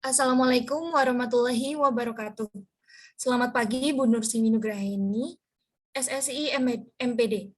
Assalamualaikum warahmatullahi wabarakatuh. Selamat pagi, Bu Nursini Nugraheni, SSI MPD.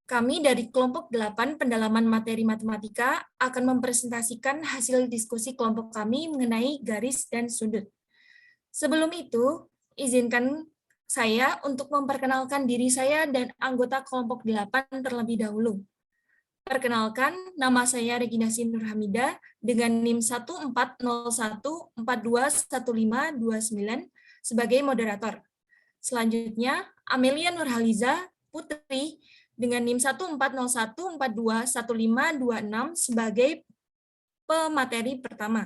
Kami dari kelompok 8 pendalaman materi matematika akan mempresentasikan hasil diskusi kelompok kami mengenai garis dan sudut. Sebelum itu, izinkan saya untuk memperkenalkan diri saya dan anggota kelompok 8 terlebih dahulu. Perkenalkan, nama saya Regina Sinur Hamida dengan NIM 1401421529 sebagai moderator. Selanjutnya, Amelia Nurhaliza Putri dengan NIM 1401421526 sebagai pemateri pertama.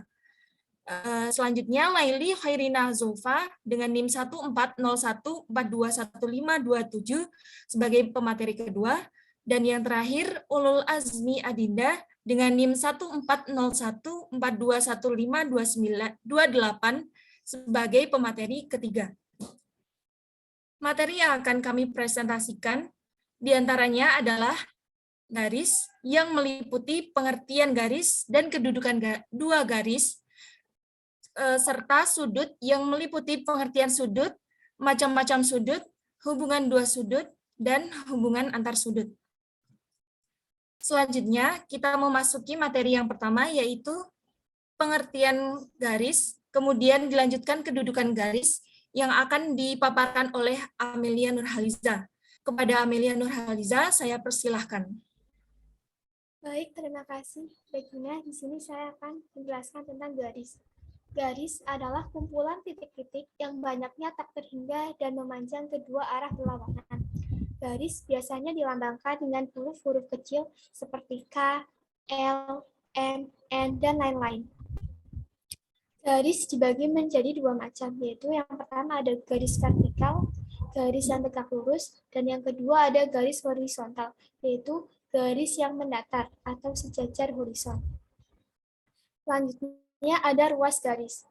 Selanjutnya, Laili Khairina Zulfa dengan NIM 1401421527 sebagai pemateri kedua. Dan yang terakhir, Ulul Azmi Adinda dengan NIM 140142152928 sebagai pemateri ketiga. Materi yang akan kami presentasikan diantaranya adalah garis yang meliputi pengertian garis dan kedudukan dua garis, serta sudut yang meliputi pengertian sudut, macam-macam sudut, hubungan dua sudut, dan hubungan antar sudut. Selanjutnya, kita memasuki materi yang pertama, yaitu pengertian garis, kemudian dilanjutkan kedudukan garis yang akan dipaparkan oleh Amelia Nurhaliza. Kepada Amelia Nurhaliza, saya persilahkan. Baik, terima kasih, Regina. Di sini saya akan menjelaskan tentang garis. Garis adalah kumpulan titik-titik yang banyaknya tak terhingga dan memanjang kedua arah berlawanan. Garis biasanya dilambangkan dengan huruf-huruf kecil seperti K, L, M, N, dan lain-lain. Garis dibagi menjadi dua macam, yaitu yang pertama ada garis vertikal, garis yang tegak lurus, dan yang kedua ada garis horizontal, yaitu garis yang mendatar atau sejajar horizon. Selanjutnya ada ruas garis.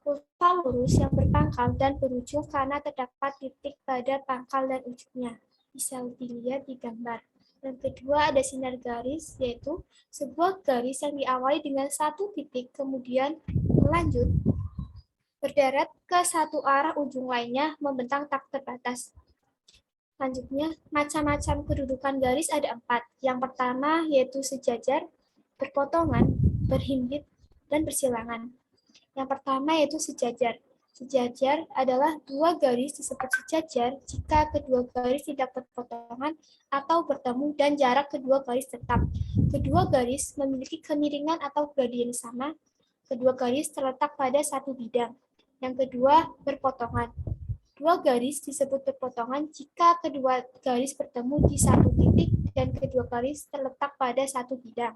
Kurva lurus yang berpangkal dan berujung karena terdapat titik pada pangkal dan ujungnya. Bisa dilihat di gambar. Yang kedua ada sinar garis, yaitu sebuah garis yang diawali dengan satu titik, kemudian melanjut berderet ke satu arah ujung lainnya membentang tak terbatas. Selanjutnya, macam-macam kedudukan garis ada 4. Yang pertama yaitu sejajar, berpotongan, berhimpit, dan bersilangan. Yang pertama yaitu sejajar. Sejajar adalah dua garis disebut sejajar jika kedua garis tidak berpotongan atau bertemu dan jarak kedua garis tetap. Kedua garis memiliki kemiringan atau gradien sama. Kedua garis terletak pada satu bidang. Yang kedua, berpotongan. Dua garis disebut berpotongan jika kedua garis bertemu di satu titik dan kedua garis terletak pada satu bidang.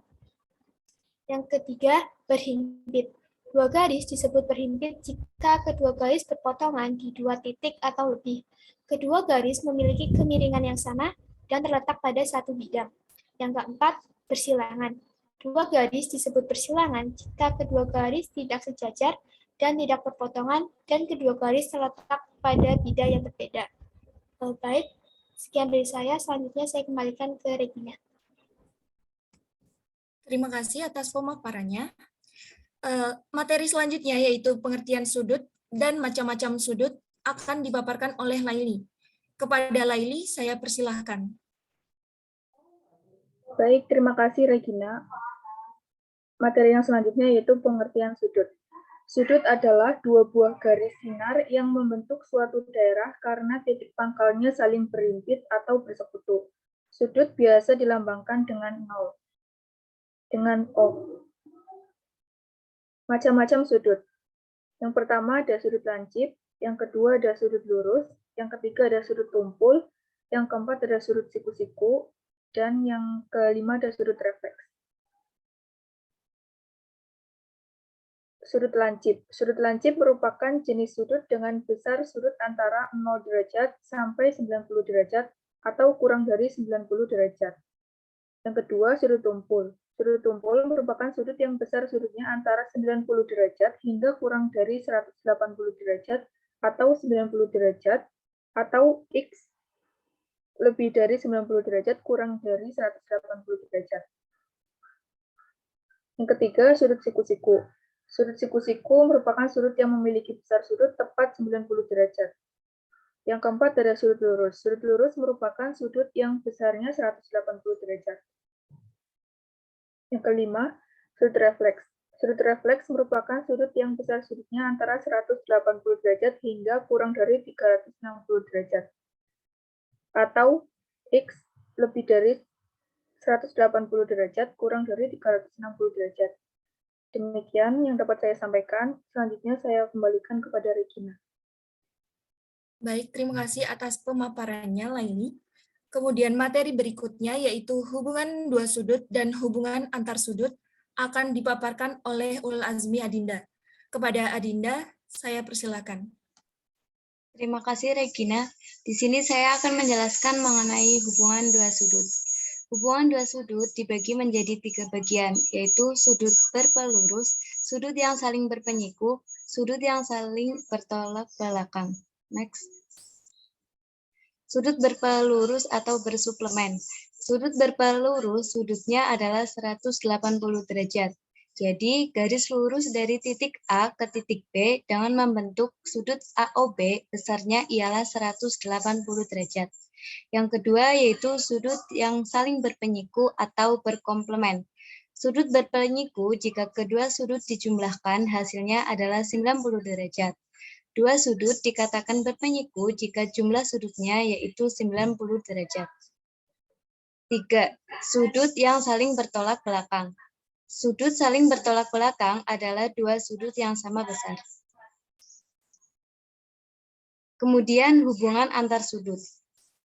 Yang ketiga, berhimpit. Dua garis disebut berhimpit jika kedua garis berpotongan di dua titik atau lebih. Kedua garis memiliki kemiringan yang sama dan terletak pada satu bidang. Yang keempat, bersilangan. Dua garis disebut bersilangan jika kedua garis tidak sejajar dan tidak berpotongan dan kedua garis terletak pada bidang yang berbeda. Baik, sekian dari saya. Selanjutnya saya kembalikan ke Regina. Terima kasih atas pemaparannya. Materi selanjutnya yaitu pengertian sudut dan macam-macam sudut akan dipaparkan oleh Laili. Kepada Laili, saya persilahkan. Baik, terima kasih Regina. Materi yang selanjutnya yaitu pengertian sudut. Sudut adalah dua buah garis sinar yang membentuk suatu daerah karena titik pangkalnya saling berhimpit atau bersekutu. Sudut biasa dilambangkan dengan 0, dengan O. Macam-macam sudut. Yang pertama ada sudut lancip, yang kedua ada sudut lurus, yang ketiga ada sudut tumpul, yang keempat ada sudut siku-siku, dan yang kelima ada sudut refleks. Sudut lancip. Sudut lancip merupakan jenis sudut dengan besar sudut antara 0 derajat sampai 90 derajat atau kurang dari 90 derajat. Yang kedua, sudut tumpul. Sudut tumpul merupakan sudut yang besar sudutnya antara 90 derajat hingga kurang dari 180 derajat atau 90 derajat atau X lebih dari 90 derajat kurang dari 180 derajat. Yang ketiga, sudut siku-siku. Sudut siku-siku merupakan sudut yang memiliki besar sudut tepat 90 derajat. Yang keempat adalah sudut lurus. Sudut lurus merupakan sudut yang besarnya 180 derajat. Yang kelima, sudut refleks. Sudut refleks merupakan sudut yang besar sudutnya antara 180 derajat hingga kurang dari 360 derajat. Atau X lebih dari 180 derajat kurang dari 360 derajat. Demikian yang dapat saya sampaikan. Selanjutnya saya kembalikan kepada Regina. Baik, terima kasih atas pemaparannya, Laili. Kemudian materi berikutnya yaitu hubungan dua sudut dan hubungan antar sudut akan dipaparkan oleh Ulul Azmi Adinda. Kepada Adinda, saya persilakan. Terima kasih Regina. Di sini saya akan menjelaskan mengenai hubungan dua sudut. Hubungan dua sudut dibagi menjadi 3 bagian, yaitu sudut berpelurus, sudut yang saling berpenyiku, sudut yang saling bertolak belakang. Next. Sudut berpelurus atau bersuplemen. Sudut berpelurus sudutnya adalah 180 derajat. Jadi, garis lurus dari titik A ke titik B dengan membentuk sudut AOB besarnya ialah 180 derajat. Yang kedua yaitu sudut yang saling berpenyiku atau berkomplement. Sudut berpenyiku jika kedua sudut dijumlahkan hasilnya adalah 90 derajat. Dua sudut dikatakan berpenyiku jika jumlah sudutnya yaitu 90 derajat. 3. Sudut yang saling bertolak belakang. Sudut saling bertolak belakang adalah dua sudut yang sama besar. Kemudian hubungan antar sudut.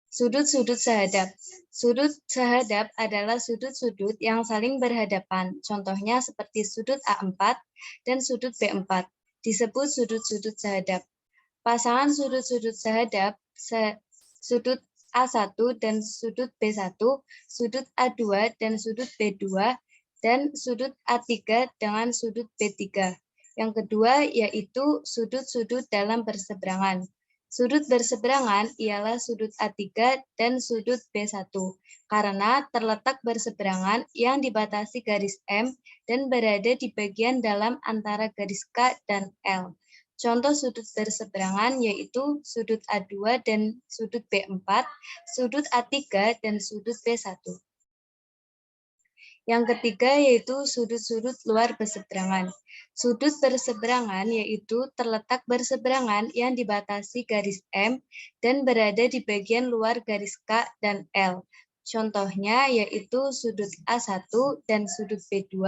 Sudut-sudut sehadap. Sudut sehadap adalah sudut-sudut yang saling berhadapan. Contohnya seperti sudut A4 dan sudut B4. Disebut sudut-sudut sehadap. Pasangan sudut-sudut sehadap, sudut A1 dan sudut B1, sudut A2 dan sudut B2, dan sudut A3 dengan sudut B3. Yang kedua yaitu sudut-sudut dalam berseberangan. Sudut berseberangan ialah sudut A3 dan sudut B1 karena terletak berseberangan yang dibatasi garis M dan berada di bagian dalam antara garis K dan L. Contoh sudut berseberangan yaitu sudut A2 dan sudut B4, sudut A3 dan sudut B1. Yang ketiga yaitu sudut-sudut luar berseberangan. Sudut berseberangan yaitu terletak berseberangan yang dibatasi garis M dan berada di bagian luar garis K dan L. Contohnya yaitu sudut A1 dan sudut B2,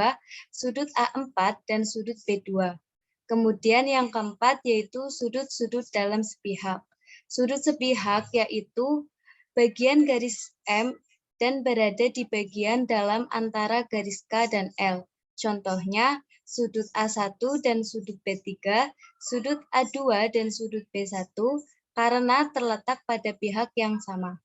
sudut A4 dan sudut B2. Kemudian yang keempat yaitu sudut-sudut dalam sepihak. Sudut sepihak yaitu bagian garis M dan berada di bagian dalam antara garis K dan L. Contohnya, sudut A1 dan sudut B3, sudut A2 dan sudut B1, karena terletak pada pihak yang sama.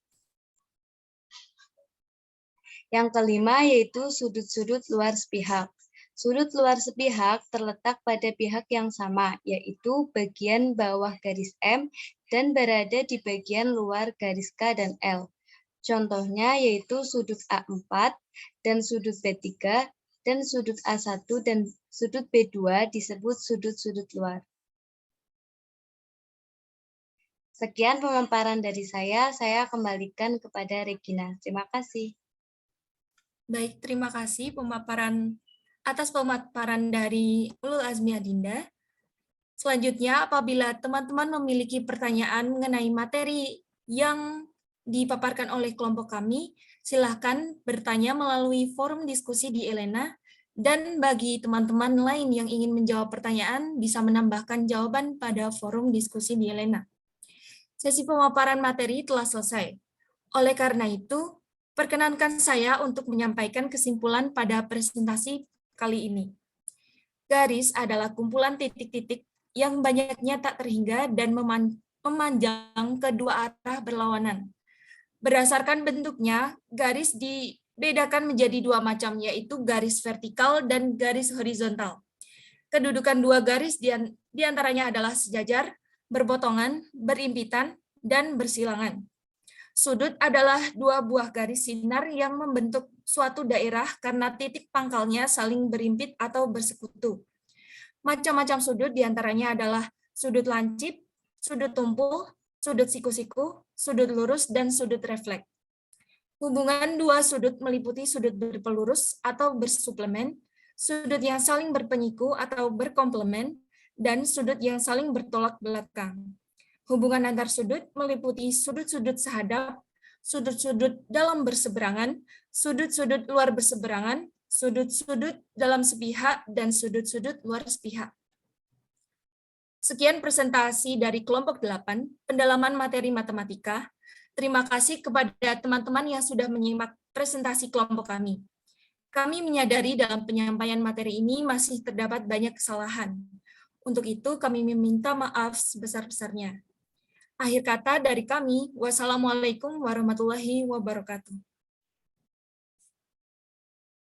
Yang kelima yaitu sudut-sudut luar sepihak. Sudut luar sepihak terletak pada pihak yang sama, yaitu bagian bawah garis M dan berada di bagian luar garis K dan L. Contohnya yaitu sudut A4 dan sudut B3 dan sudut A1 dan sudut B2 disebut sudut-sudut luar. Sekian pemaparan dari saya kembalikan kepada Regina. Terima kasih. Baik, terima kasih atas pemaparan dari Ulul Azmi Adinda. Selanjutnya, apabila teman-teman memiliki pertanyaan mengenai materi yang dipaparkan oleh kelompok kami, silakan bertanya melalui forum diskusi di Elena, dan bagi teman-teman lain yang ingin menjawab pertanyaan, bisa menambahkan jawaban pada forum diskusi di Elena. Sesi pemaparan materi telah selesai. Oleh karena itu, perkenankan saya untuk menyampaikan kesimpulan pada presentasi kali ini. Garis adalah kumpulan titik-titik yang banyaknya tak terhingga dan memanjang kedua arah berlawanan. Berdasarkan bentuknya, garis dibedakan menjadi dua macam, yaitu garis vertikal dan garis horizontal. Kedudukan dua garis di antaranya adalah sejajar, berpotongan, berimpitan, dan bersilangan. Sudut adalah dua buah garis sinar yang membentuk suatu daerah karena titik pangkalnya saling berimpit atau bersekutu. Macam-macam sudut diantaranya adalah sudut lancip, sudut tumpul, sudut siku-siku, sudut lurus, dan sudut refleks. Hubungan dua sudut meliputi sudut berpelurus atau bersuplemen, sudut yang saling berpenyiku atau berkomplemen, dan sudut yang saling bertolak belakang. Hubungan antar sudut meliputi sudut-sudut sehadap, sudut-sudut dalam berseberangan, sudut-sudut luar berseberangan, sudut-sudut dalam sepihak, dan sudut-sudut luar sepihak. Sekian presentasi dari kelompok 8, pendalaman materi matematika. Terima kasih kepada teman-teman yang sudah menyimak presentasi kelompok kami. Kami menyadari dalam penyampaian materi ini masih terdapat banyak kesalahan. Untuk itu, kami meminta maaf sebesar-besarnya. Akhir kata dari kami, wassalamualaikum warahmatullahi wabarakatuh.